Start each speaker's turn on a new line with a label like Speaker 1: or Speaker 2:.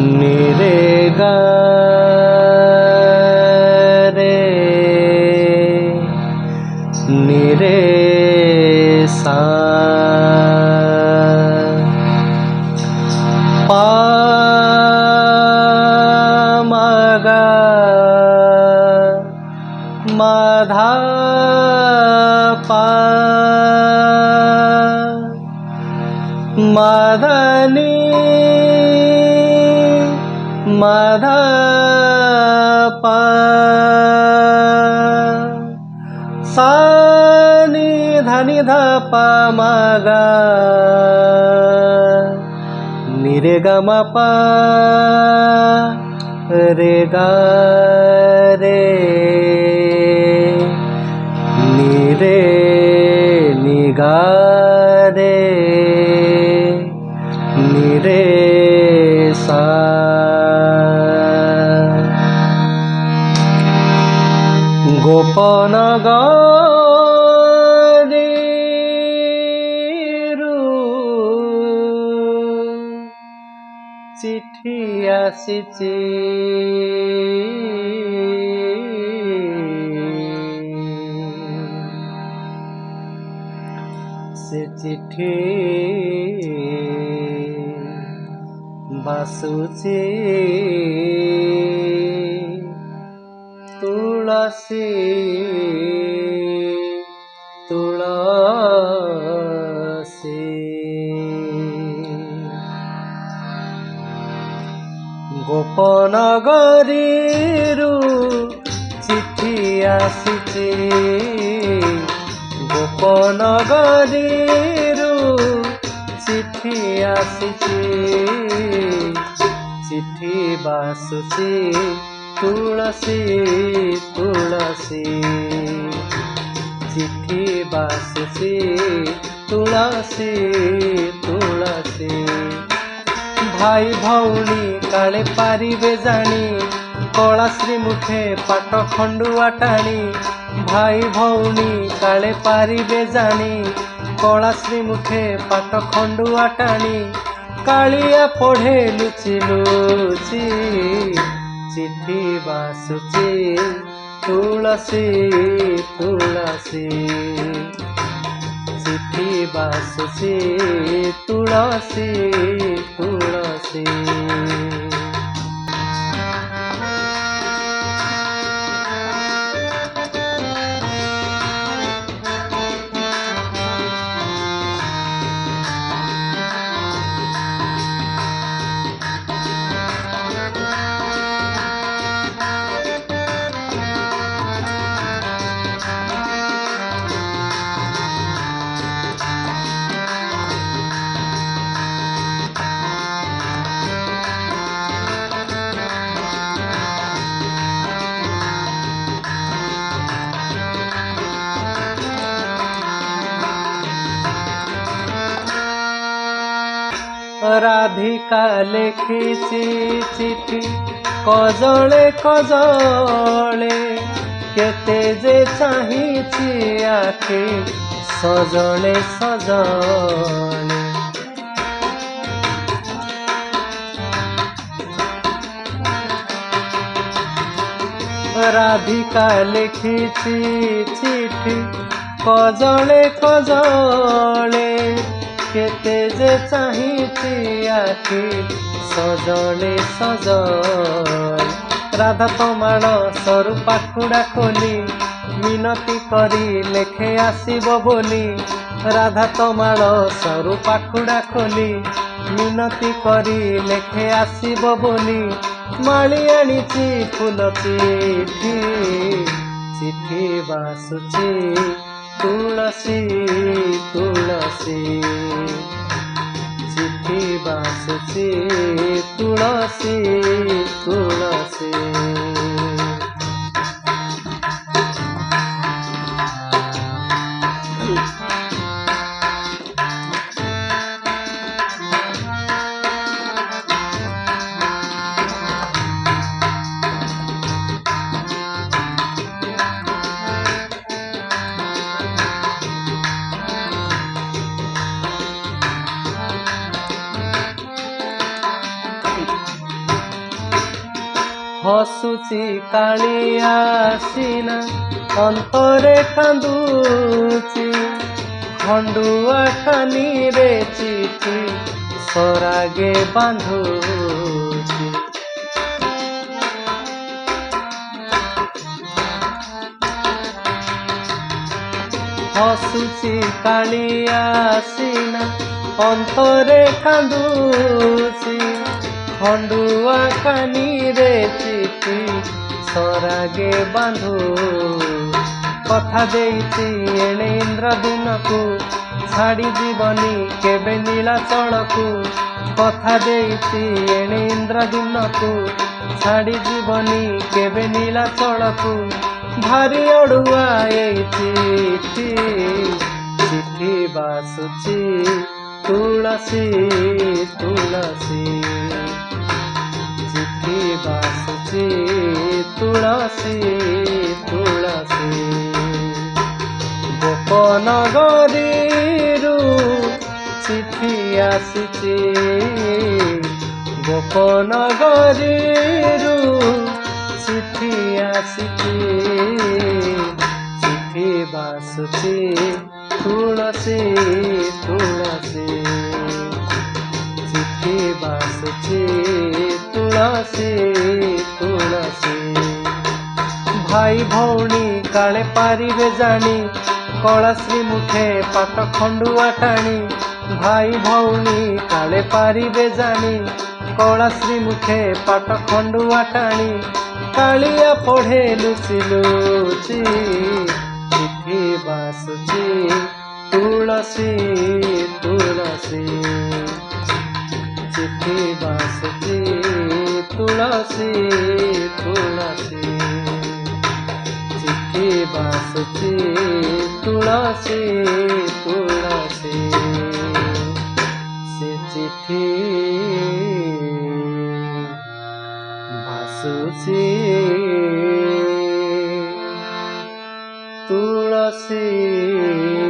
Speaker 1: निरे गा रे निरे सा पा मा गा मा धा पा मा धा नी मा धा पा सा नी धा नी धा पा मा गा नी रे गा मा पा रे गा रे नी रे नी गा रे नी रे सा गोपन गरीरु चिठी आसीची से चिठी बासुची तुलसी तुलसी गोपन गरीरु चिठी आसीची गोपन गरीरु चिठी आसीची चिठी बासुची तुलसी तुलसी चिठी बासुची तुलसी तुलसी भाई भौणी काले पारिबे जानी कलाश्री मुठे पाट खंडुआ टाणी भाई भौणी काले पारिबे जानी कलाश्री मुठे पाट खंडुआ टाणी कालिया पढ़े लुचि लुचि चिठी बासुची तुलसी तुलसी चिठी बासुची तुलसी तुलसी राधिका लेखिची चिठी कजले कजले केते जे चाहिची आखि सजले सजले राधिका लेखिची चिठी कजले कजले केते जे चाहिची आखि सजले सजले राधा तमाण सरू पाखुड़ा खोली मिनती करी लेखे आसीबो बोली राधा तमाण सरू पाखुड़ा खोली मिनती करी लेखे आसीबो बोली माली आनिची फूल चिठी चिठी बासुची तुलसी तुलसी चिठी बासुची तुलसी तुलसी हसुची कालिया सीना अंतरे कांदुची खंडुआ खानी रे चिठी सरागे बांधुची हसुची कालिया सीना अंतरे कांदुची खंडुआ खानी रे चिठी सरागे बांधु कथा देइछि एणे इंद्रदिन को छाड़ी जीवनी केबे नीलाचल को कथा देइछि एणे इंद्रदिन को छाड़ी जीवनी केबे नीलाचल को भारी अड़ुआ चिठी चिठी बासुची तुलसी तुलसी चिठी बासुची तुलसी तुलसी गोपनगरीरु चिठी आसिची गोपनगरीरु चिठी आसिची चिठी बासुची तुलसी तुलसी चिठी बासुची तुलसी तुलसी भाई भौणी काले पारिबे जानी कलाश्री मुखे पाट खंडुआ टाणी भाई भौणी काले पारिबे जानी कलाश्री मुखे पाट खंडुआ टाणी कालिया पढ़े लुचि लुचि चिठी बासुची तुलसी तुलसी चिठी बासुची तुलसी तुलसी चिठी बासुची तुलसी तुलसी से चिठी बासुची तुलसी